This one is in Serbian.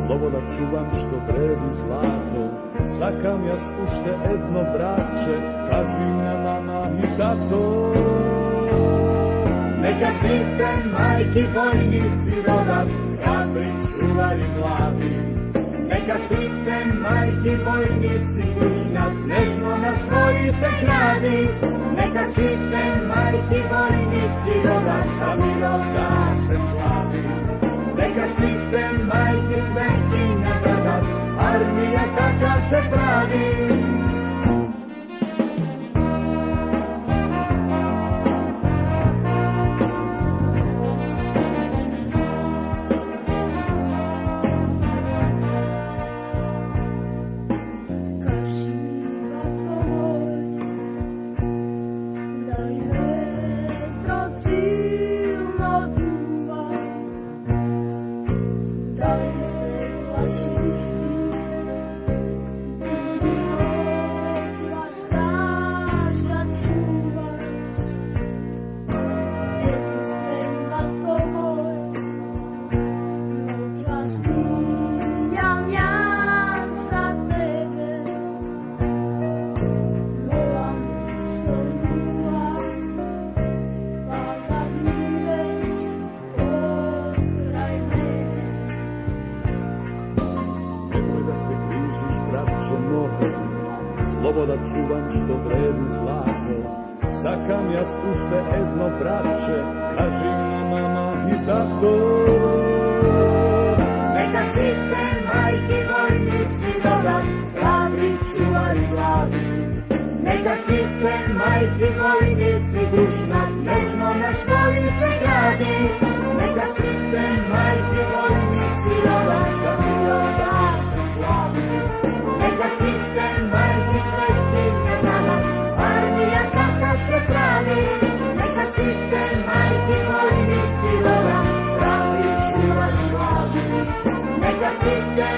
sloboda čuvam što vredi zlato. Sakam ja spušte edno braće, kaži na mama i tato. Neka site majki vojnici rodat, hrabri čuvari mladi. Neka site majki vojnici kušnjat, nežno na svojite gradi. Neka site majki vojnici rodat, za miroga se slavi. Neka site majki cvetkinja bradat, armija taka se pravi. Sloboda čuvam što vredi zlato. Sakam ja spušte edno braće, kaži na mama i tato. Neka site majki vojnici rodat, hrabri čuvari glavi. Neka site majki vojnici dušnat, nežno na svojite gradi. Neka site majki vojnici rodat, za miroga se slavi. Neka site majki cvetkinja bradat, armija taka se pravi. Neka site majki vojnici rodat, hrabri čuvari glavi. Neka site